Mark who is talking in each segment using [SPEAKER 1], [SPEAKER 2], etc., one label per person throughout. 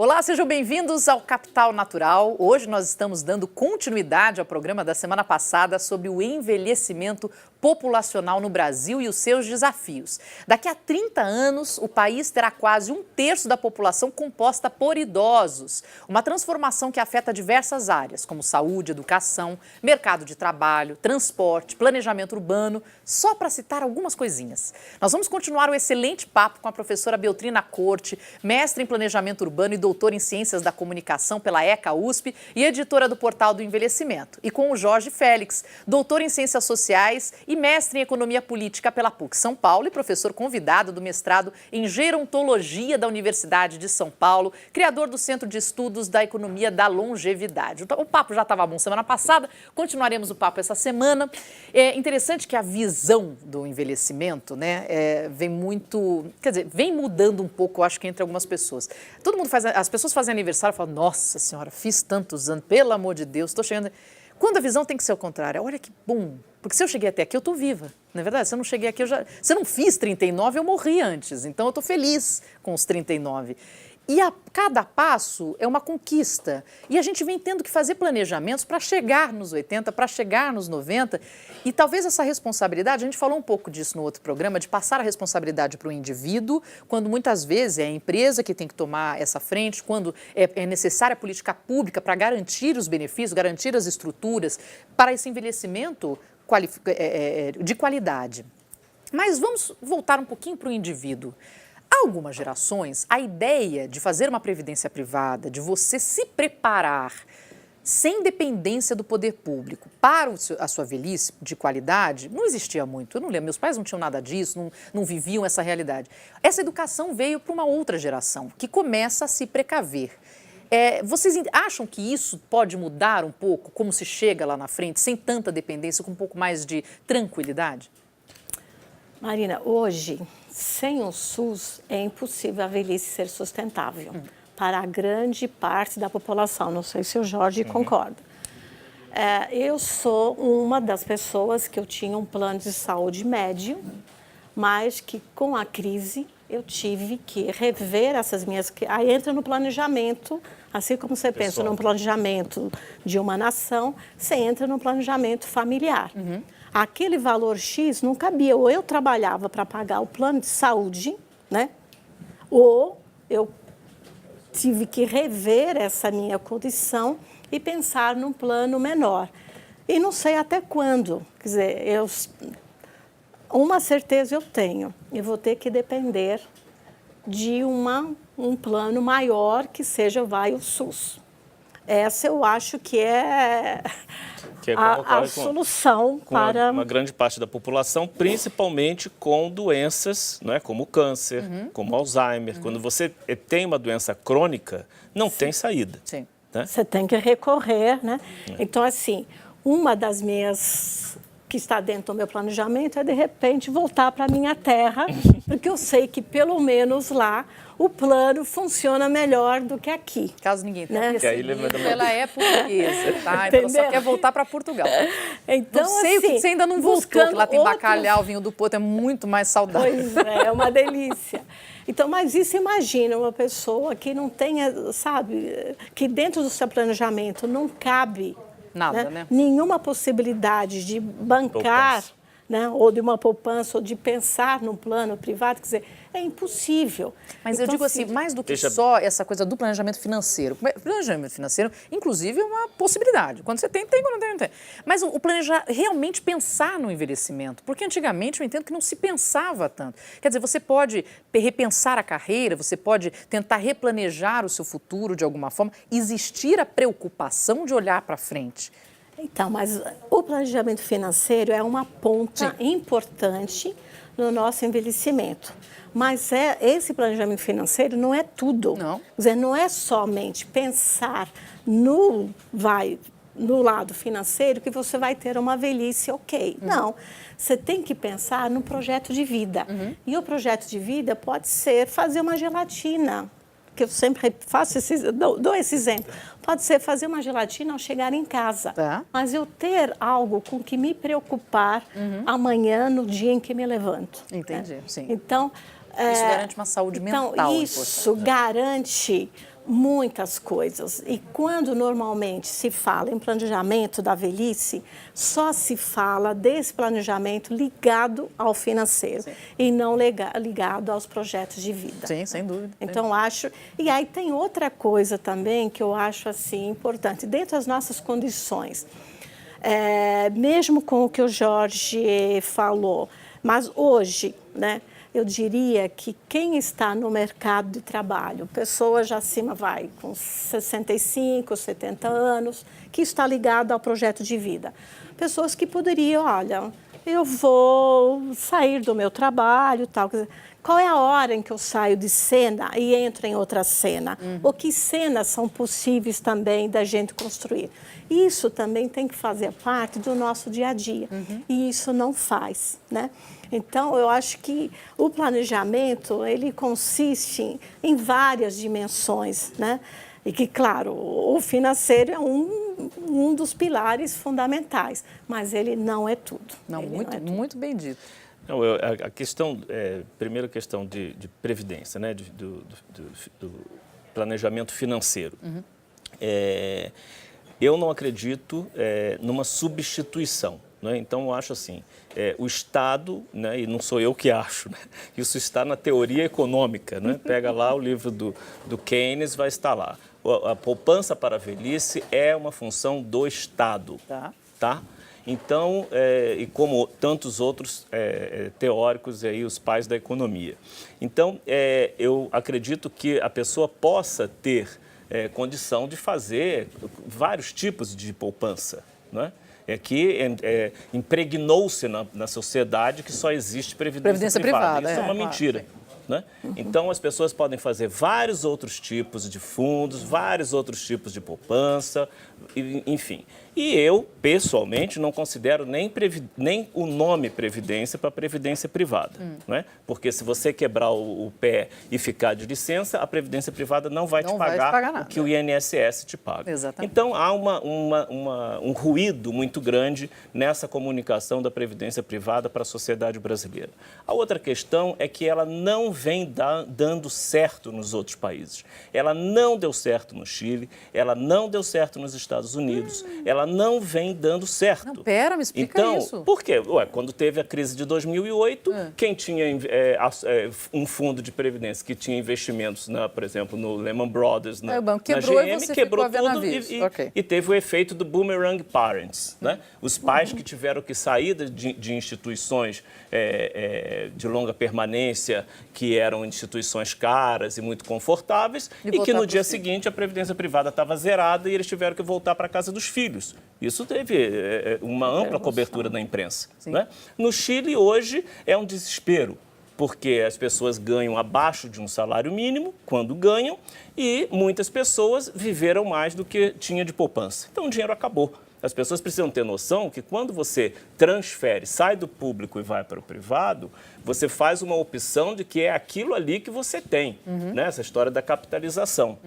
[SPEAKER 1] Olá, sejam bem-vindos ao Capital Natural. Hoje nós estamos dando continuidade ao programa da semana passada sobre o envelhecimento populacional no Brasil e os seus desafios. Daqui a 30 anos, o país terá quase um terço da população composta por idosos. Uma transformação que afeta diversas áreas, como saúde, educação, mercado de trabalho, transporte, planejamento urbano, só para citar algumas coisinhas. Nós vamos continuar o excelente papo com a professora Beltrina Corte, mestre em planejamento urbano e doutora em ciências da comunicação pela ECA USP e editora do Portal do Envelhecimento. E com o Jorge Félix, doutor em ciências sociais e mestre em economia política pela PUC São Paulo e professor convidado do mestrado em gerontologia da Universidade de São Paulo, criador do Centro de Estudos da Economia da Longevidade. O papo já estava bom semana passada, continuaremos o papo essa semana. É interessante que a visão do envelhecimento, né, vem muito, quer dizer, vem mudando um pouco, eu acho que entre algumas pessoas. Todo mundo faz, as pessoas fazem aniversário e falam, nossa senhora, fiz tantos anos, pelo amor de Deus, estou chegando. Quando a visão tem que ser o contrário, olha que bom, porque se eu cheguei até aqui, eu estou viva, não é verdade? Se eu não cheguei aqui, se eu não fiz 39, eu morri antes, então eu estou feliz com os 39. E a cada passo é uma conquista. E a gente vem tendo que fazer planejamentos para chegar nos 80, para chegar nos 90. E talvez essa responsabilidade, a gente falou um pouco disso no outro programa, de passar a responsabilidade para o indivíduo, quando muitas vezes é a empresa que tem que tomar essa frente, quando é necessária a política pública para garantir os benefícios, garantir as estruturas para esse envelhecimento de qualidade. Mas vamos voltar um pouquinho para o indivíduo. Há algumas gerações, a ideia de fazer uma previdência privada, de você se preparar sem dependência do poder público para a sua velhice de qualidade, não existia muito. Eu não lembro, meus pais não tinham nada disso, não viviam essa realidade. Essa educação veio para uma outra geração, que começa a se precaver. Vocês acham que isso pode mudar um pouco, como se chega lá na frente, sem tanta dependência, com um pouco mais de tranquilidade?
[SPEAKER 2] Marina, hoje, sem o SUS, é impossível a velhice ser sustentável para a grande parte da população. Não sei se o Jorge concorda. Eu sou uma das pessoas que eu tinha um plano de saúde médio, mas que com a crise eu tive que rever essas minhas... Aí entra no planejamento, assim como você pensa no planejamento de uma nação, você entra no planejamento familiar. Aquele valor X não cabia. Ou eu trabalhava para pagar o plano de saúde, né? Ou eu tive que rever essa minha condição e pensar num plano menor. E não sei até quando. Quer dizer, uma certeza eu tenho. Eu vou ter que depender de um plano maior que seja o SUS. Essa eu acho que é a solução para...
[SPEAKER 3] Uma grande parte da população, principalmente com doenças, não é, como o câncer, como Alzheimer. Quando você tem uma doença crônica, não tem saída.
[SPEAKER 1] Sim.
[SPEAKER 3] Né?
[SPEAKER 2] Você tem que recorrer, né? Então, assim, uma das minhas... que está dentro do meu planejamento é, de repente, voltar para a minha terra, porque eu sei que, pelo menos lá, o plano funciona melhor do que aqui.
[SPEAKER 1] Caso ninguém tenha
[SPEAKER 2] percebido,
[SPEAKER 1] ela é portuguesa, tá? Então ela só quer voltar para Portugal.
[SPEAKER 2] Então,
[SPEAKER 1] não sei
[SPEAKER 2] assim,
[SPEAKER 1] o que você ainda não voltou, que lá tem bacalhau, vinho do Porto, é muito mais saudável.
[SPEAKER 2] Pois é uma delícia. Então, mas isso, imagina uma pessoa que não tenha, sabe, que dentro do seu planejamento não cabe
[SPEAKER 1] nada, né?
[SPEAKER 2] Nenhuma possibilidade de bancar, né, ou de uma poupança, ou de pensar num plano privado, quer dizer, é impossível.
[SPEAKER 1] Mas então, eu digo assim, mais do que só essa coisa do planejamento financeiro. O planejamento financeiro, inclusive, é uma possibilidade. Quando você tem, quando não tem, não tem. Mas o planejar, realmente pensar no envelhecimento. Porque antigamente eu entendo que não se pensava tanto. Quer dizer, você pode repensar a carreira, você pode tentar replanejar o seu futuro de alguma forma, existir a preocupação de olhar para frente.
[SPEAKER 2] Então, mas o planejamento financeiro é uma ponta importante no nosso envelhecimento. Mas esse planejamento financeiro não é tudo.
[SPEAKER 1] Não.
[SPEAKER 2] Quer dizer, não é somente pensar no lado financeiro que você vai ter uma velhice ok. Não. Você tem que pensar no projeto de vida. E o projeto de vida pode ser fazer uma gelatina, que eu sempre faço dou esse exemplo. Pode ser fazer uma gelatina ao chegar em casa, mas eu ter algo com que me preocupar amanhã, no dia em que me levanto.
[SPEAKER 1] Entendi, sim.
[SPEAKER 2] Então,
[SPEAKER 1] isso garante uma saúde mental.
[SPEAKER 2] Então, isso garante muitas coisas. E quando normalmente se fala em planejamento da velhice, só se fala desse planejamento ligado ao financeiro. Sim. E não ligado aos projetos de vida.
[SPEAKER 1] Sim, sem dúvida.
[SPEAKER 2] Então, acho... E aí tem outra coisa também que eu acho assim importante. Dentro das nossas condições, mesmo com o que o Jorge falou, mas hoje, né? Eu diria que quem está no mercado de trabalho, pessoas já acima, com 65, 70 anos, que está ligado ao projeto de vida. Pessoas que poderiam, olha, eu vou sair do meu trabalho, tal. Qual é a hora em que eu saio de cena e entro em outra cena? Ou que cenas são possíveis também da gente construir? Isso também tem que fazer parte do nosso dia a dia. E isso não faz, né? Então, eu acho que o planejamento, ele consiste em várias dimensões, né? E que, claro, o financeiro é um dos pilares fundamentais, mas ele não é tudo.
[SPEAKER 1] Não, muito bem dito.
[SPEAKER 3] Não, a questão, primeira questão de previdência, né? Do planejamento financeiro. Eu não acredito numa substituição. Né? Então, eu acho assim, o Estado, né, e não sou eu que acho, né, isso está na teoria econômica, né? Pega lá o livro do Keynes, vai estar lá. A poupança para a velhice é uma função do Estado. Tá? Então, e como tantos outros teóricos, aí, os pais da economia. Então, eu acredito que a pessoa possa ter condição de fazer vários tipos de poupança, não é? Que impregnou-se na sociedade que só existe previdência privada. Isso é uma mentira. Né? Então, as pessoas podem fazer vários outros tipos de fundos, vários outros tipos de poupança, enfim. E eu, pessoalmente, não considero nem o nome previdência para previdência privada. Né? Porque se você quebrar o pé e ficar de licença, a previdência privada não vai te pagar o que o INSS te paga.
[SPEAKER 1] Exatamente.
[SPEAKER 3] Então, há um ruído muito grande nessa comunicação da previdência privada para a sociedade brasileira. A outra questão é que ela não vem dando certo nos outros países. Ela não deu certo no Chile, ela não deu certo nos Estados Unidos, ela não vem dando certo.
[SPEAKER 1] Não, pera, me explica isso.
[SPEAKER 3] Então, por quê? Quando teve a crise de 2008, quem tinha um fundo de previdência que tinha investimentos, por exemplo, no Lehman Brothers, na GM, quebrou tudo e teve o efeito do boomerang parents. Né? Os pais que tiveram que sair de instituições de longa permanência, que eram instituições caras e muito confortáveis, e que no dia seguinte a previdência privada estava zerada e eles tiveram que voltar para a casa dos filhos. Isso teve uma ampla cobertura na imprensa. Né? No Chile, hoje, é um desespero, porque as pessoas ganham abaixo de um salário mínimo, quando ganham, e muitas pessoas viveram mais do que tinha de poupança. Então, o dinheiro acabou. As pessoas precisam ter noção que quando você transfere, sai do público e vai para o privado, você faz uma opção de que é aquilo ali que você tem, né? Essa história da capitalização.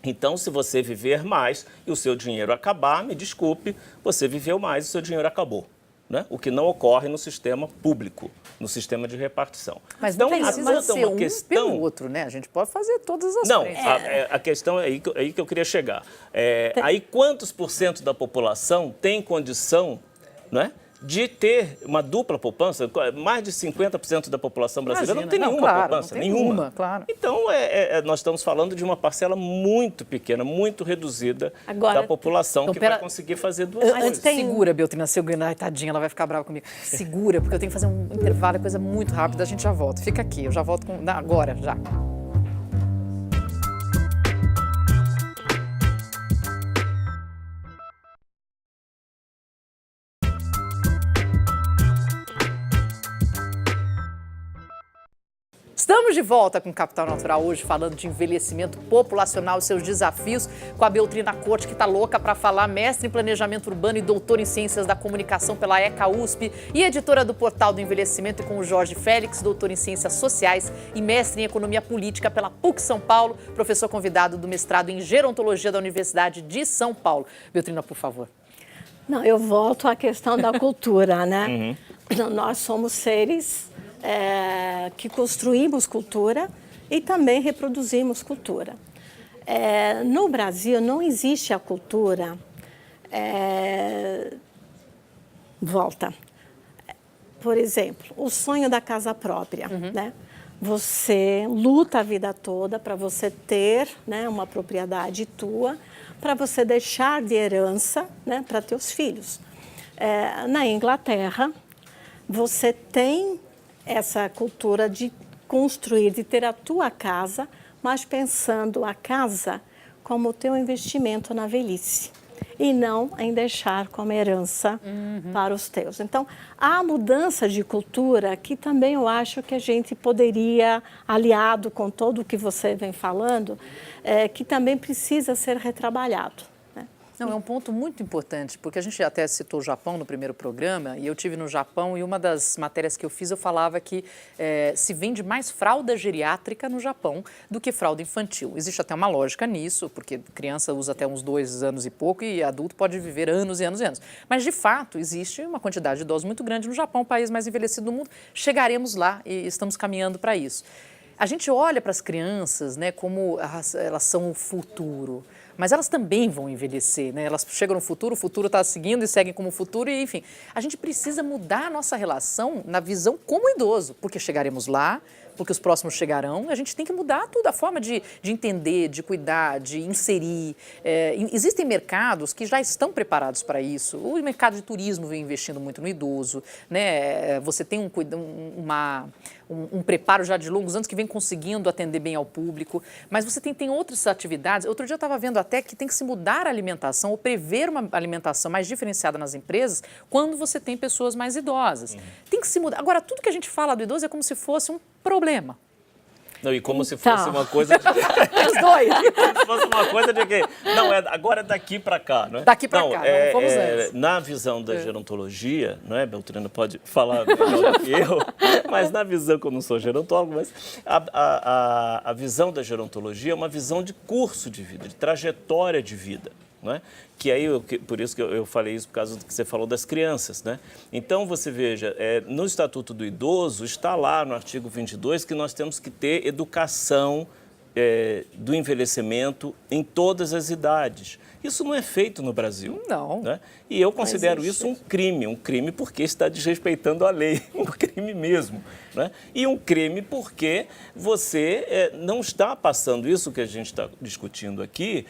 [SPEAKER 3] Então, se você viver mais e o seu dinheiro acabar, me desculpe, você viveu mais e o seu dinheiro acabou. Né? O que não ocorre no sistema público, no sistema de repartição.
[SPEAKER 1] Mas não precisa ser um pelo outro, né? A gente pode fazer todas as frentes.
[SPEAKER 3] A questão é aí que eu queria chegar. Aí quantos % da população tem condição, né, de ter uma dupla poupança? Mais de 50% da população brasileira não tem nenhuma poupança, nenhuma. Claro. Então, nós estamos falando de uma parcela muito pequena, muito reduzida da população que vai conseguir fazer duas coisas.
[SPEAKER 1] Segura, Beltrina, se eu ganhar, ai, tadinha, ela vai ficar brava comigo. Segura, porque eu tenho que fazer um intervalo, é coisa muito rápida, a gente já volta. Fica aqui, eu já volto agora, já. Estamos de volta com Capital Natural hoje, falando de envelhecimento populacional e seus desafios, com a Beltrina Corte, que está louca para falar, mestre em Planejamento Urbano e doutora em Ciências da Comunicação pela ECA USP e editora do Portal do Envelhecimento, e com o Jorge Félix, doutor em Ciências Sociais e mestre em Economia Política pela PUC São Paulo, professor convidado do mestrado em Gerontologia da Universidade de São Paulo. Beltrina, por favor.
[SPEAKER 2] Não, eu volto à questão da cultura, né? Nós somos seres que construímos cultura e também reproduzimos cultura. No Brasil não existe a cultura volta. Por exemplo, o sonho da casa própria, né? Você luta a vida toda para você ter, né, uma propriedade tua, para você deixar de herança, né, para teus filhos. Na Inglaterra, você tem essa cultura de construir, de ter a tua casa, mas pensando a casa como o teu investimento na velhice e não em deixar como herança para os teus. Então, há mudança de cultura que também eu acho que a gente poderia, aliado com todo o que você vem falando, que também precisa ser retrabalhado.
[SPEAKER 1] Não, é um ponto muito importante, porque a gente até citou o Japão no primeiro programa, e eu tive no Japão, e uma das matérias que eu fiz, eu falava que se vende mais fralda geriátrica no Japão do que fralda infantil. Existe até uma lógica nisso, porque criança usa até uns 2 anos e pouco, e adulto pode viver anos e anos e anos. Mas, de fato, existe uma quantidade de idosos muito grande no Japão, o país mais envelhecido do mundo. Chegaremos lá e estamos caminhando para isso. A gente olha para as crianças, né, como elas são o futuro. Mas elas também vão envelhecer, né? Elas chegam no futuro, o futuro está seguindo e seguem como futuro, e enfim. A gente precisa mudar a nossa relação na visão como idoso, porque chegaremos lá, porque os próximos chegarão, a gente tem que mudar tudo, a forma de entender, de cuidar, de inserir. Existem mercados que já estão preparados para isso. O mercado de turismo vem investindo muito no idoso, né? Você tem um preparo já de longos anos que vem conseguindo atender bem ao público, mas você tem outras atividades. Outro dia eu estava vendo até que tem que se mudar a alimentação ou prever uma alimentação mais diferenciada nas empresas quando você tem pessoas mais idosas. Tem que se mudar. Agora, tudo que a gente fala do idoso é como se fosse um problema.
[SPEAKER 3] Não, e como se fosse uma coisa de...
[SPEAKER 1] Os dois.
[SPEAKER 3] Como se fosse uma coisa de que... Não, agora é daqui para cá, não é?
[SPEAKER 1] Daqui para cá, não fomos antes.
[SPEAKER 3] Na visão da gerontologia, não é? Beltrana pode falar melhor do que eu, mas na visão, que eu não sou gerontólogo, mas a visão da gerontologia é uma visão de curso de vida, de trajetória de vida. Não é? Que aí, por isso que eu falei isso, por causa do que você falou das crianças, né? Então, você veja, no Estatuto do Idoso, está lá no artigo 22 que nós temos que ter educação do envelhecimento em todas as idades. Isso não é feito no Brasil.
[SPEAKER 1] Não.
[SPEAKER 3] Né? E eu considero isso um crime porque está desrespeitando a lei, um crime mesmo. Né? E um crime porque você não está passando isso que a gente está discutindo aqui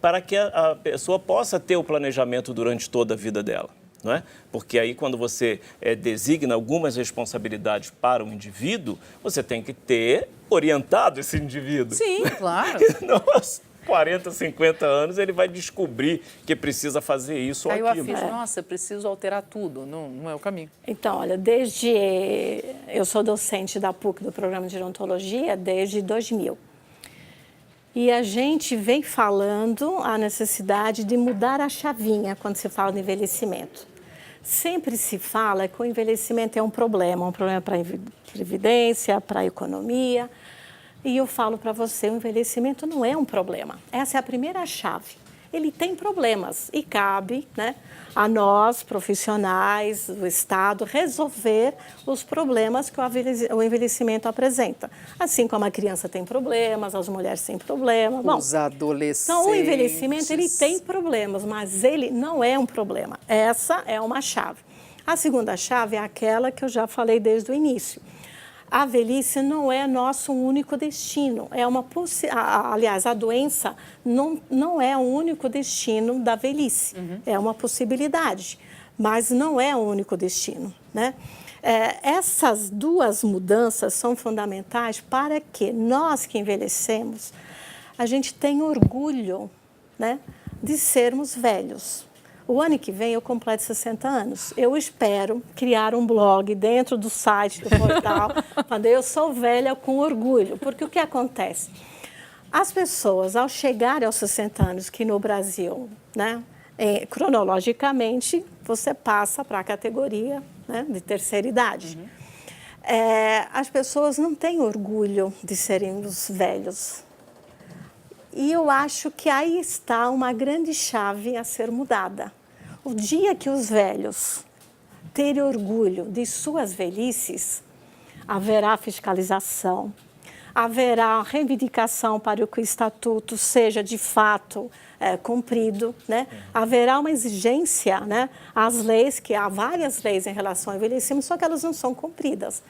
[SPEAKER 3] para que a pessoa possa ter o planejamento durante toda a vida dela. Não é? Porque aí, quando você designa algumas responsabilidades para o indivíduo, você tem que ter orientado esse indivíduo.
[SPEAKER 1] Sim, claro.
[SPEAKER 3] Não, aos 40, 50 anos, ele vai descobrir que precisa fazer isso ou aquilo.
[SPEAKER 1] Aí eu afirmo, nossa, preciso alterar tudo, não é o caminho.
[SPEAKER 2] Então, olha, eu sou docente da PUC, do Programa de Gerontologia, desde 2000. E a gente vem falando a necessidade de mudar a chavinha quando se fala de envelhecimento. Sempre se fala que o envelhecimento é um problema para a previdência, para a economia. E eu falo para você, o envelhecimento não é um problema. Essa é a primeira chave. Ele tem problemas e cabe, né, a nós, profissionais do Estado, resolver os problemas que o envelhecimento apresenta. Assim como a criança tem problemas, as mulheres têm problemas.
[SPEAKER 1] Os adolescentes.
[SPEAKER 2] Então, o envelhecimento, ele tem problemas, mas ele não é um problema. Essa é uma chave. A segunda chave é aquela que eu já falei desde o início. A velhice não é nosso único destino. Aliás, a doença não é o único destino da velhice. É uma possibilidade, mas não é o único destino, né? Essas duas mudanças são fundamentais para que nós que envelhecemos, a gente tenha orgulho, né, de sermos velhos. O ano que vem eu completo 60 anos. Eu espero criar um blog dentro do site, do portal, quando eu sou velha com orgulho. Porque o que acontece? As pessoas, ao chegarem aos 60 anos, que no Brasil, né, cronologicamente, você passa para a categoria, né, de terceira idade. As pessoas não têm orgulho de serem os velhos. E eu acho que aí está uma grande chave a ser mudada. O dia que os velhos terem orgulho de suas velhices, haverá fiscalização, haverá reivindicação para que o estatuto seja de fato cumprido, né? Haverá uma exigência, né? As leis, que há várias leis em relação ao envelhecimento, só que elas não são cumpridas.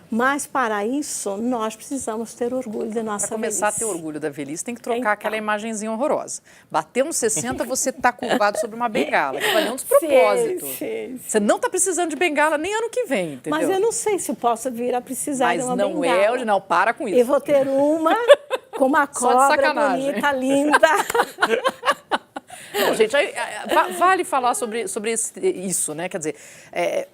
[SPEAKER 2] Mas, para isso, nós precisamos ter orgulho da nossa velhice.
[SPEAKER 1] Para começar a ter orgulho da velhice, tem que trocar aquela imagenzinha horrorosa. Bateu nos 60, você está curvado sobre uma bengala, que vai um despropósito.
[SPEAKER 2] Sim.
[SPEAKER 1] Você não está precisando de bengala nem ano que vem, entendeu?
[SPEAKER 2] Mas eu não sei se eu posso vir a precisar de uma bengala.
[SPEAKER 1] Mas não, para com isso.
[SPEAKER 2] Eu vou ter uma com uma cobra bonita, linda.
[SPEAKER 1] Não, gente, vale falar sobre isso, né? Quer dizer,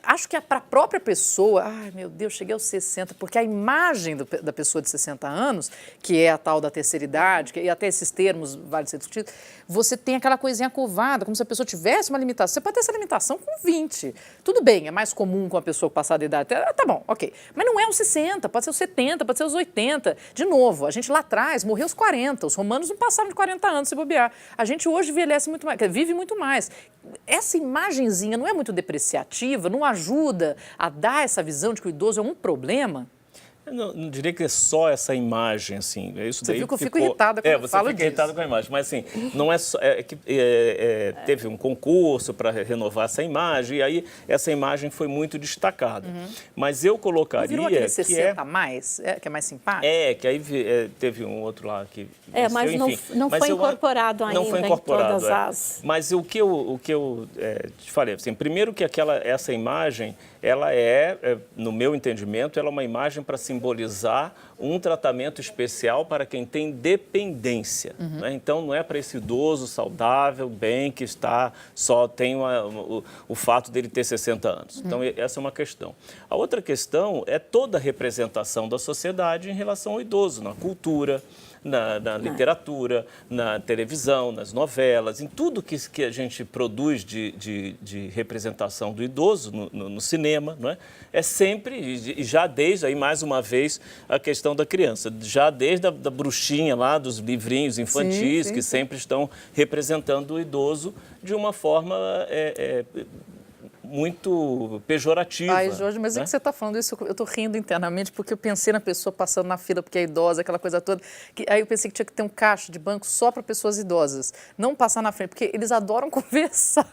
[SPEAKER 1] acho que para a própria pessoa, ai meu Deus, cheguei aos 60, porque a imagem da pessoa de 60 anos, que é a tal da terceira idade, e até esses termos vale ser discutido, você tem aquela coisinha curvada, como se a pessoa tivesse uma limitação. Você pode ter essa limitação com 20. Tudo bem, é mais comum com a pessoa passada de idade. Tá bom, ok. Mas não é os 60, pode ser os 70, pode ser os 80. De novo, a gente lá atrás morreu aos 40. Os romanos não passaram de 40 anos se bobear. A gente hoje envelhece muito mais, vive muito mais. Essa imagenzinha não é muito depreciativa, não ajuda a dar essa visão de que o idoso é um problema?
[SPEAKER 3] Eu não diria que é só essa imagem, assim. Isso
[SPEAKER 1] você viu que eu fico irritada quando eu falo disso.
[SPEAKER 3] Você fica irritada com a imagem, mas assim, não é só... teve um concurso para renovar essa imagem, e aí essa imagem foi muito destacada. Mas eu colocaria...
[SPEAKER 1] Virou aquele 60 a mais, que é mais simpático?
[SPEAKER 3] Que aí teve um outro lá que...
[SPEAKER 2] mas não foi incorporado ainda.
[SPEAKER 3] Não foi incorporado,
[SPEAKER 2] em todas as...
[SPEAKER 3] Mas o que eu te falei, assim, primeiro que essa imagem, ela no meu entendimento, ela é uma imagem para simbolizar um tratamento especial para quem tem dependência. Né? Então, não é para esse idoso saudável, bem, que tem o fato dele ter 60 anos. Então, essa é uma questão. A outra questão é toda a representação da sociedade em relação ao idoso, na cultura, na literatura, na televisão, nas novelas, em tudo que a gente produz de representação do idoso no cinema, não é? É sempre, e já desde, aí mais uma vez, a questão da criança, já desde da bruxinha lá, dos livrinhos infantis, que sempre estão representando o idoso de uma forma... muito pejorativa.
[SPEAKER 1] Ai, Jorge, mas é que você está falando isso, eu estou rindo internamente porque eu pensei na pessoa passando na fila porque é idosa, aquela coisa toda. Aí eu pensei que tinha que ter um caixa de banco só para pessoas idosas. Não passar na frente, porque eles adoram conversar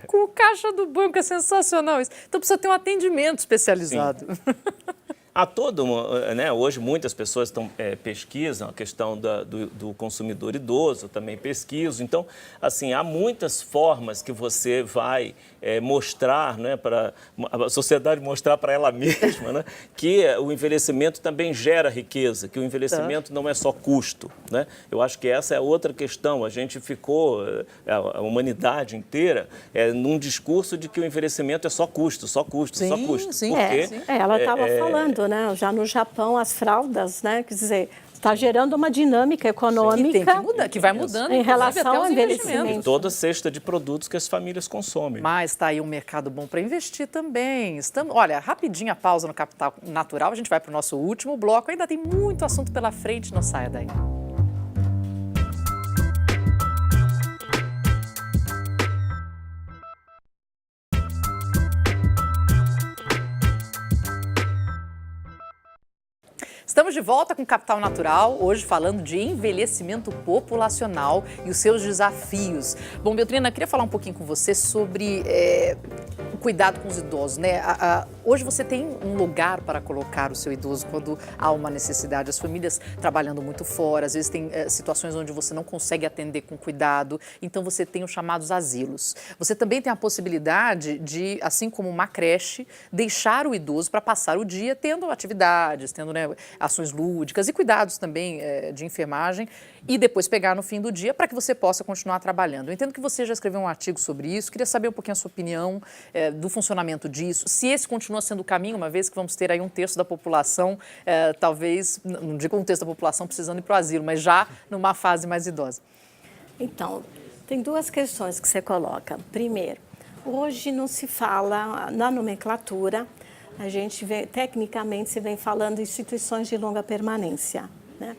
[SPEAKER 1] com o caixa do banco, é sensacional isso. Então precisa ter um atendimento especializado.
[SPEAKER 3] Há hoje muitas pessoas pesquisam a questão do consumidor idoso, também pesquisam. Então, assim, há muitas formas que você vai mostrar, né, para a sociedade mostrar para ela mesma, né, que o envelhecimento também gera riqueza, que o envelhecimento não é só custo. Né? Eu acho que essa é outra questão. A gente ficou, a humanidade inteira, num discurso de que o envelhecimento é só custo, só custo, só custo.
[SPEAKER 1] Sim,
[SPEAKER 2] ela estava falando, né? Já no Japão, as fraldas, né? Quer dizer, está gerando uma dinâmica econômica
[SPEAKER 1] que tem que mudar, que vai mudando
[SPEAKER 2] em relação ao envelhecimento.
[SPEAKER 3] E toda a cesta de produtos que as famílias consomem.
[SPEAKER 1] Mas está aí um mercado bom para investir também. Olha, rapidinho a pausa no Capital Natural, a gente vai para o nosso último bloco. Ainda tem muito assunto pela frente, não saia daí. Estamos de volta com Capital Natural, hoje falando de envelhecimento populacional e os seus desafios. Bom, Beltrina, queria falar um pouquinho com você sobre o cuidado com os idosos, né? Hoje você tem um lugar para colocar o seu idoso quando há uma necessidade. As famílias trabalhando muito fora, às vezes tem situações onde você não consegue atender com cuidado, então você tem os chamados asilos. Você também tem a possibilidade de, assim como uma creche, deixar o idoso para passar o dia tendo atividades, tendo, né, ações lúdicas e cuidados também de enfermagem e depois pegar no fim do dia para que você possa continuar trabalhando. Eu entendo que você já escreveu um artigo sobre isso, queria saber um pouquinho a sua opinião do funcionamento disso, se esse continua sendo o caminho, uma vez que vamos ter aí 1/3 da população, talvez, não digo 1/3 da população precisando ir para o asilo, mas já numa fase mais idosa.
[SPEAKER 2] Então, tem duas questões que você coloca. Primeiro, hoje não se fala na nomenclatura, a gente tecnicamente se vem falando de instituições de longa permanência, né?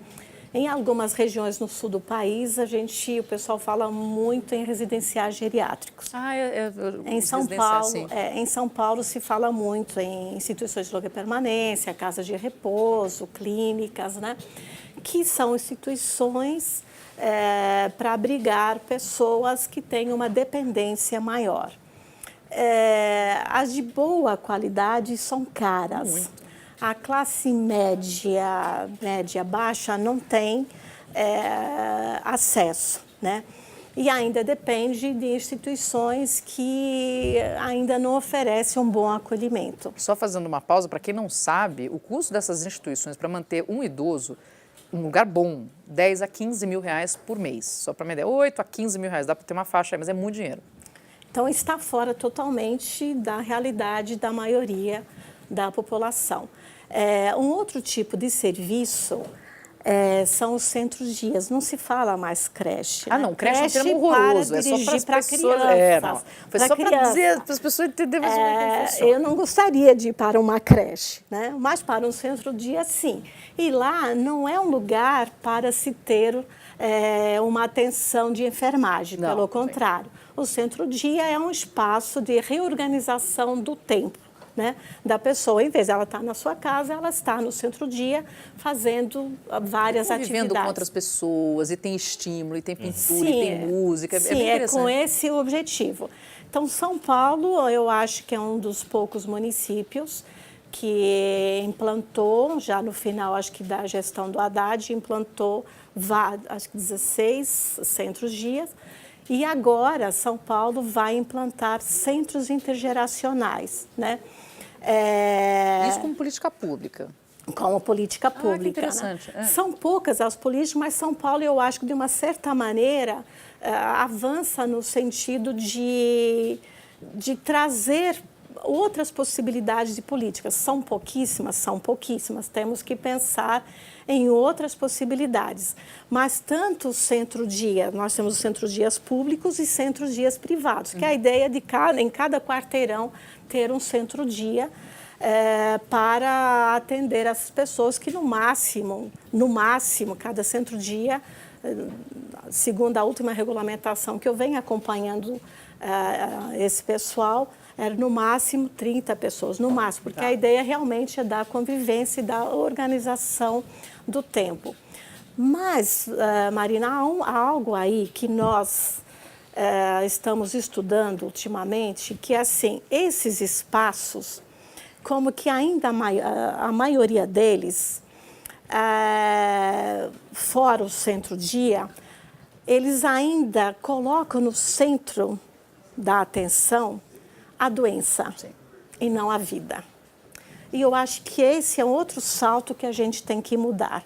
[SPEAKER 2] Em algumas regiões no sul do país, o pessoal fala muito em residenciais geriátricos. Em São Paulo se fala muito em instituições de longa permanência, casas de repouso, clínicas, né? Que são instituições para abrigar pessoas que têm uma dependência maior. As de boa qualidade são caras. Muito. A classe média baixa não tem acesso, né? E ainda depende de instituições que ainda não oferecem um bom acolhimento.
[SPEAKER 1] Só fazendo uma pausa, para quem não sabe, o custo dessas instituições para manter um idoso em um lugar bom, 10 a 15 mil reais por mês. Só para me dar 8 a 15 mil reais, dá para ter uma faixa aí, mas é muito dinheiro.
[SPEAKER 2] Então, está fora totalmente da realidade da maioria da população. Um outro tipo de serviço são os centros-dias. Não se fala mais creche.
[SPEAKER 1] Ah, não, creche é um termo horroroso. É só para as pessoas. Foi só para dizer, para as pessoas entenderem mais ou menos como funciona.
[SPEAKER 2] Eu não gostaria de ir para uma creche, né? Mas para um centro-dia, sim. E lá não é um lugar para se ter uma atenção de enfermagem, não, pelo contrário. O centro-dia é um espaço de reorganização do tempo, né, da pessoa. Em vez de ela estar na sua casa, ela está no centro-dia fazendo várias atividades.
[SPEAKER 1] Vivendo com outras pessoas, e tem estímulo, e tem pintura, e tem música.
[SPEAKER 2] Sim, é com esse o objetivo. Então, São Paulo, eu acho que é um dos poucos municípios que implantou, já no final, acho que da gestão do Haddad, implantou, acho que 16 centros-dias. E agora, São Paulo vai implantar centros intergeracionais, né?
[SPEAKER 1] Isso como política pública.
[SPEAKER 2] Como política pública.
[SPEAKER 1] Que interessante.
[SPEAKER 2] Né? São poucas as políticas, mas São Paulo, eu acho que, de uma certa maneira, avança no sentido de trazer outras possibilidades de políticas. São pouquíssimas, temos que pensar em outras possibilidades. Mas tanto o centro-dia, nós temos os centros-dias públicos e centros-dias privados, que é a ideia de em cada quarteirão ter um centro-dia para atender essas pessoas que no máximo, cada centro-dia, segundo a última regulamentação que eu venho acompanhando esse pessoal, era no máximo 30 pessoas, no máximo, porque a ideia realmente é da convivência e da organização do tempo. Mas, Marina, há algo aí que nós estamos estudando ultimamente, que é assim, esses espaços, como que ainda a maioria deles, fora o centro-dia, eles ainda colocam no centro da atenção a doença. Sim. E não a vida. E eu acho que esse é outro salto que a gente tem que mudar.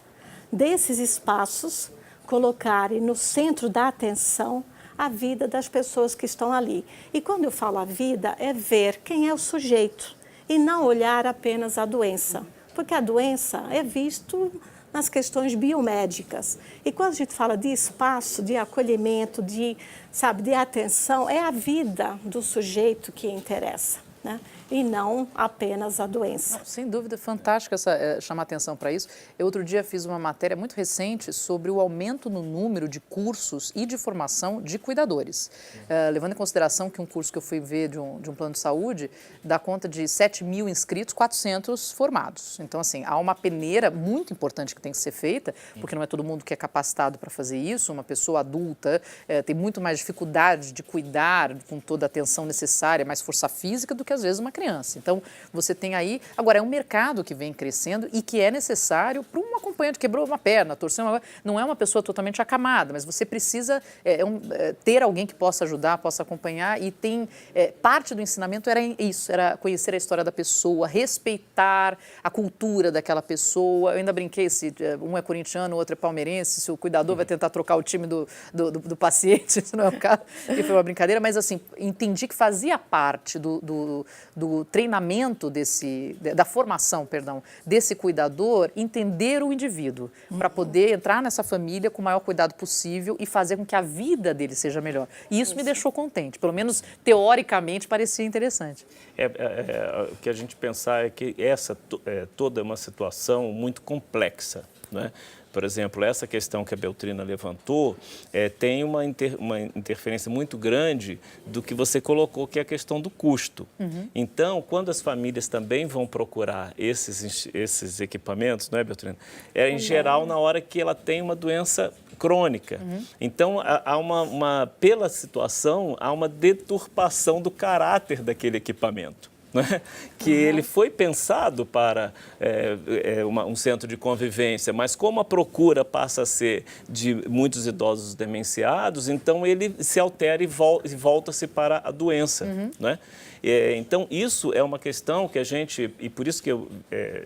[SPEAKER 2] Desses espaços, colocarem no centro da atenção a vida das pessoas que estão ali. E quando eu falo a vida, é ver quem é o sujeito e não olhar apenas a doença. Porque a doença é visto nas questões biomédicas. E quando a gente fala de espaço, de acolhimento, de atenção, é a vida do sujeito que interessa, né? E não apenas a doença.
[SPEAKER 1] Não, sem dúvida, fantástico chamar atenção para isso. Eu outro dia fiz uma matéria muito recente sobre o aumento no número de cursos e de formação de cuidadores. Levando em consideração que um curso que eu fui ver de um plano de saúde dá conta de 7 mil inscritos, 400 formados. Então, assim, há uma peneira muito importante que tem que ser feita, porque não é todo mundo que é capacitado para fazer isso. Uma pessoa adulta tem muito mais dificuldade de cuidar com toda a atenção necessária, mais força física do que, às vezes, uma criança. Então, você tem aí... Agora, é um mercado que vem crescendo e que é necessário para um acompanhante. Quebrou uma perna, torceu uma... Não é uma pessoa totalmente acamada, mas você precisa ter alguém que possa ajudar, possa acompanhar. E tem... parte do ensinamento era isso, era conhecer a história da pessoa, respeitar a cultura daquela pessoa. Eu ainda brinquei, se um é corintiano, o outro é palmeirense, se o cuidador vai tentar trocar o time do paciente, isso não é o caso. E foi uma brincadeira, mas assim, entendi que fazia parte do treinamento da formação, desse cuidador, entender o indivíduo, para poder entrar nessa família com o maior cuidado possível e fazer com que a vida dele seja melhor. E isso me deixou contente, pelo menos teoricamente parecia interessante.
[SPEAKER 3] O que a gente pensar é que essa toda é uma situação muito complexa, né? por exemplo, essa questão que a Beltrina levantou, tem uma interferência muito grande do que você colocou, que é a questão do custo. Então, quando as famílias também vão procurar esses equipamentos, não é, Beltrina? Em geral, na hora que ela tem uma doença crônica. Então, pela situação, há uma deturpação do caráter daquele equipamento. Né? Que ele foi pensado para um centro de convivência, mas como a procura passa a ser de muitos idosos demenciados, então ele se altera e volta-se para a doença. Né? Então, isso é uma questão que a gente, e por isso que eu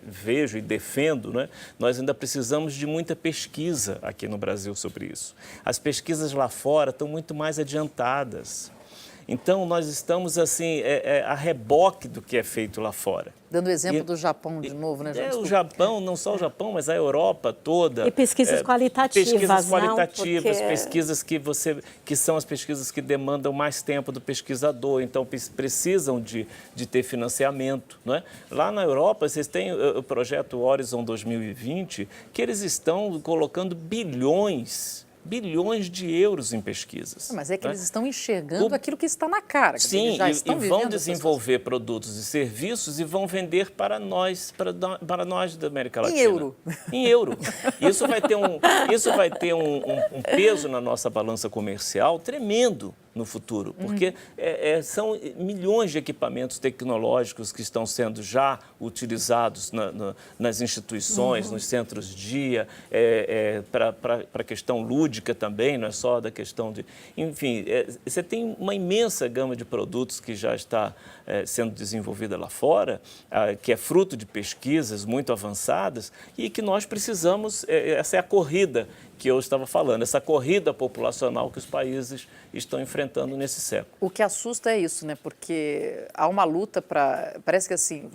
[SPEAKER 3] vejo e defendo, né? Nós ainda precisamos de muita pesquisa aqui no Brasil sobre isso. As pesquisas lá fora estão muito mais adiantadas. Então, nós estamos, assim, a reboque do que é feito lá fora.
[SPEAKER 1] Dando o exemplo do Japão de novo, né, João?
[SPEAKER 3] O Japão, não só o Japão, mas a Europa toda.
[SPEAKER 2] E pesquisas qualitativas,
[SPEAKER 3] pesquisas qualitativas,
[SPEAKER 2] porque...
[SPEAKER 3] pesquisas que são as pesquisas que demandam mais tempo do pesquisador, então precisam de ter financiamento. Não é? Lá na Europa, vocês têm o projeto Horizon 2020, que eles estão colocando bilhões de euros em pesquisas.
[SPEAKER 1] Mas é que eles estão enxergando aquilo que está na cara.
[SPEAKER 3] Sim,
[SPEAKER 1] eles já estão
[SPEAKER 3] e vão desenvolver produtos e serviços e vão vender para nós da América Latina.
[SPEAKER 1] Em euro.
[SPEAKER 3] Em euro. Isso vai ter um peso na nossa balança comercial tremendo no futuro, porque são milhões de equipamentos tecnológicos que estão sendo já utilizados nas instituições, nos centros-dia, para a questão lúdica também, não é só da questão de... Enfim, você tem uma imensa gama de produtos que já está sendo desenvolvida lá fora, que é fruto de pesquisas muito avançadas e que nós precisamos, essa é a corrida que eu estava falando, essa corrida populacional que os países estão enfrentando nesse século.
[SPEAKER 1] O que assusta é isso, né? Porque há uma luta para... Parece que assim,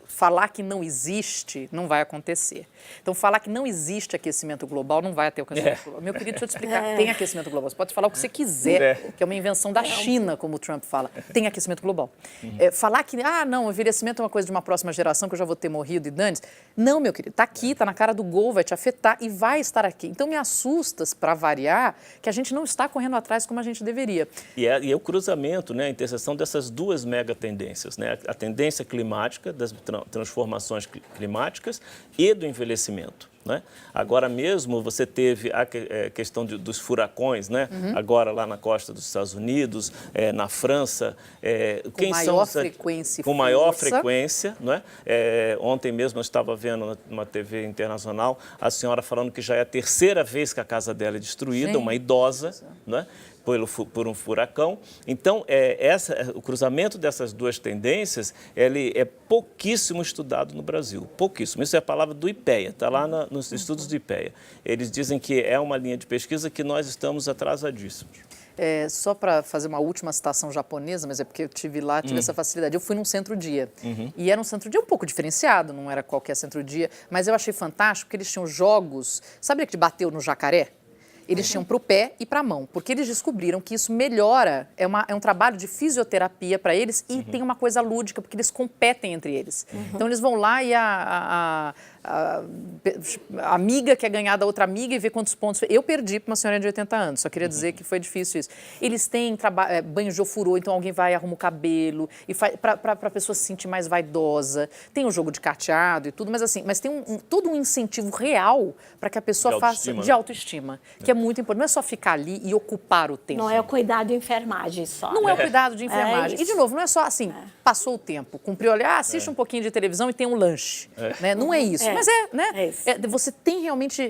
[SPEAKER 1] falar que não existe não vai acontecer. Então, falar que não existe aquecimento global não vai ter aquecimento global. Meu querido, deixa eu te explicar. Tem aquecimento global. Você pode falar o que você quiser, que é uma invenção da China, como o Trump fala. Tem aquecimento global. Falar que, não, o envelhecimento é uma coisa de uma próxima geração, que eu já vou ter morrido e dane-se. Não, meu querido, está aqui, está na cara do gol, vai te afetar e vai estar aqui. Então, me assusta, para variar, que a gente não está correndo atrás como a gente deveria.
[SPEAKER 3] E é o cruzamento, né, a interseção dessas duas mega tendências, né? A tendência climática, das transformações climáticas e do envelhecimento. Né? Agora mesmo você teve a questão dos furacões, né? Agora lá na costa dos Estados Unidos, na França. Com maior frequência. Não é? Ontem mesmo eu estava vendo numa TV internacional a senhora falando que já é a terceira vez que a casa dela é destruída, uma idosa, não é? Por um furacão. Então, o cruzamento dessas duas tendências ele é pouquíssimo estudado no Brasil, pouquíssimo. Isso é a palavra do IPEA, está lá nos estudos do IPEA. Eles dizem que é uma linha de pesquisa que nós estamos atrasadíssimos.
[SPEAKER 1] Só para fazer uma última citação japonesa, mas é porque eu tive lá, tive essa facilidade. Eu fui num centro-dia, e era um centro-dia um pouco diferenciado, não era qualquer centro-dia, mas eu achei fantástico que eles tinham jogos, sabe que bateu no jacaré? Eles tinham para o pé e para a mão, porque eles descobriram que isso melhora, é um trabalho de fisioterapia para eles e tem uma coisa lúdica, porque eles competem entre eles. Então, eles vão lá e a amiga quer ganhar da outra amiga e ver quantos pontos... Eu perdi para uma senhora de 80 anos, só queria dizer que foi difícil isso. Eles têm banho de ofurô, então alguém vai e arruma o cabelo, e para a pessoa se sentir mais vaidosa. Tem o jogo de carteado e tudo, mas tem todo um incentivo real para que a pessoa faça de autoestima, que é muito importante. Não é só ficar ali e ocupar o tempo.
[SPEAKER 2] Não é o cuidado de enfermagem só.
[SPEAKER 1] Não é o cuidado de enfermagem. E, de novo, não é só assim, passou o tempo, cumpriu, assiste um pouquinho de televisão e tem um lanche. Né? Não é isso. Mas né? Você tem realmente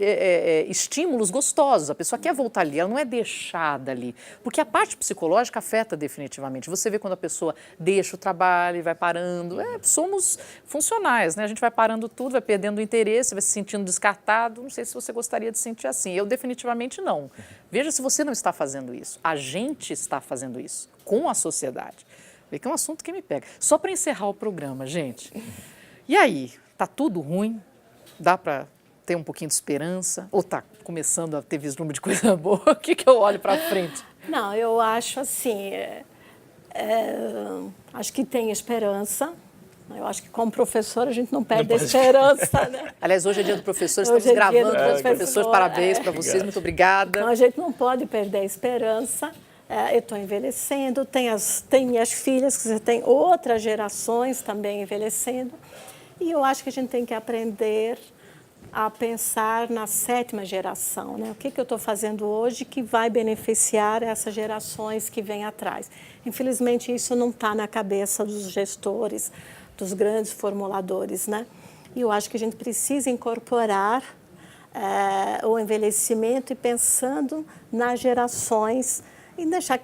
[SPEAKER 1] estímulos gostosos. A pessoa quer voltar ali, ela não é deixada ali. Porque a parte psicológica afeta definitivamente. Você vê quando a pessoa deixa o trabalho e vai parando. Somos funcionais, né? A gente vai parando tudo, vai perdendo o interesse, vai se sentindo descartado. Não sei se você gostaria de sentir assim. Eu definitivamente não. Veja se você não está fazendo isso. A gente está fazendo isso com a sociedade. Vê que é um assunto que me pega. Só para encerrar o programa, gente. E aí? Tá tudo ruim? Dá para ter um pouquinho de esperança? Ou está começando a ter vislumbre de coisa boa? O que eu olho para frente?
[SPEAKER 2] Não, eu acho assim, acho que tem esperança, Eu acho que como professor a gente não perde a esperança, né?
[SPEAKER 1] Aliás, hoje é dia do professor, estamos gravando dia dos professores, parabéns para vocês, muito obrigada.
[SPEAKER 2] Então a gente não pode perder a esperança. Eu estou envelhecendo, tem minhas filhas, que tem outras gerações também envelhecendo. E eu acho que a gente tem que aprender a pensar na 7ª geração, né? O que eu estou fazendo hoje que vai beneficiar essas gerações que vêm atrás. Infelizmente, isso não está na cabeça dos gestores, dos grandes formuladores, né? E eu acho que a gente precisa incorporar o envelhecimento e pensando nas gerações e deixar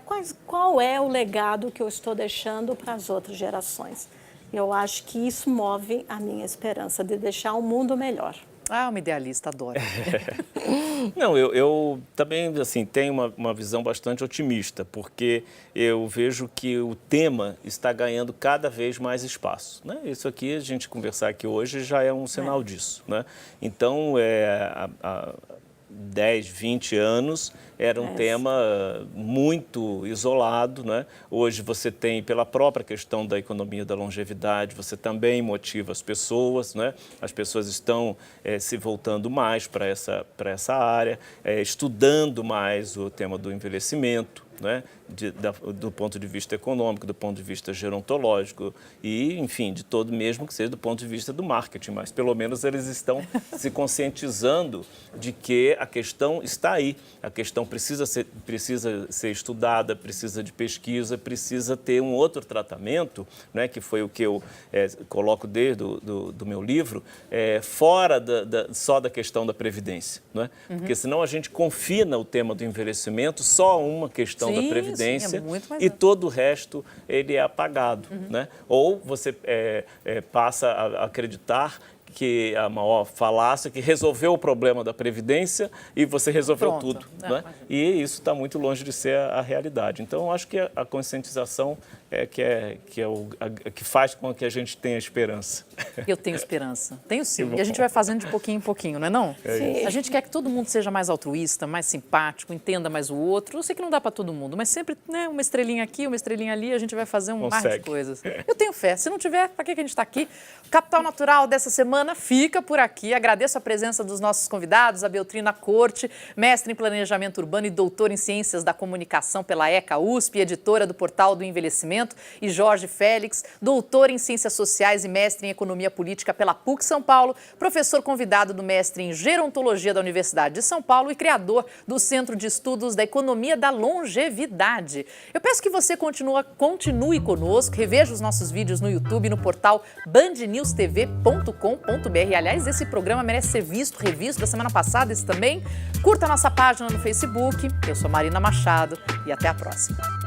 [SPEAKER 2] qual é o legado que eu estou deixando para as outras gerações. Eu acho que isso move a minha esperança de deixar o mundo melhor.
[SPEAKER 1] Ah, uma idealista, adoro.
[SPEAKER 3] Não, eu também assim, tenho uma visão bastante otimista, porque eu vejo que o tema está ganhando cada vez mais espaço, né? Isso aqui, a gente conversar aqui hoje, já é um sinal disso, né? Então, há 10, 20 anos, era um tema muito isolado, né? Hoje você tem, pela própria questão da economia da longevidade, você também motiva as pessoas, né? As pessoas estão se voltando mais para essa área, estudando mais o tema do envelhecimento, né? Do ponto de vista econômico, do ponto de vista gerontológico e, enfim, de todo, mesmo que seja do ponto de vista do marketing, mas pelo menos eles estão se conscientizando de que a questão está aí, a questão precisa ser estudada, precisa de pesquisa, precisa ter um outro tratamento, né, que foi o que eu coloco desde do meu livro, fora só da questão da previdência, né? Porque senão a gente confina o tema do envelhecimento só a uma questão da previdência e todo o resto ele é apagado, né? Ou você passa a acreditar que a maior falácia que resolveu o problema da Previdência e você resolveu tudo, né? E isso está muito longe de ser a realidade. Então, eu acho que a conscientização que faz com que a gente tenha esperança.
[SPEAKER 1] Eu tenho esperança. Tenho sim. E a gente vai fazendo de pouquinho em pouquinho, não é não?
[SPEAKER 2] Sim.
[SPEAKER 1] A gente quer que todo mundo seja mais altruísta, mais simpático, entenda mais o outro. Eu sei que não dá para todo mundo, mas sempre, né, uma estrelinha aqui, uma estrelinha ali, a gente vai fazer um mar de coisas. Eu tenho fé. Se não tiver, para que a gente está aqui? O Capital Natural dessa semana fica por aqui. Agradeço a presença dos nossos convidados, a Beltrina Corte, mestre em Planejamento Urbano e doutora em Ciências da Comunicação pela ECA USP, editora do Portal do Envelhecimento, e Jorge Félix, doutor em Ciências Sociais e mestre em Economia Política pela PUC São Paulo, professor convidado do mestre em Gerontologia da Universidade de São Paulo e criador do Centro de Estudos da Economia da Longevidade. Eu peço que você continue conosco, reveja os nossos vídeos no YouTube e no portal bandnewstv.com.br. Aliás, esse programa merece ser visto, revisto da semana passada, esse também. Curta a nossa página no Facebook. Eu sou Marina Machado e até a próxima.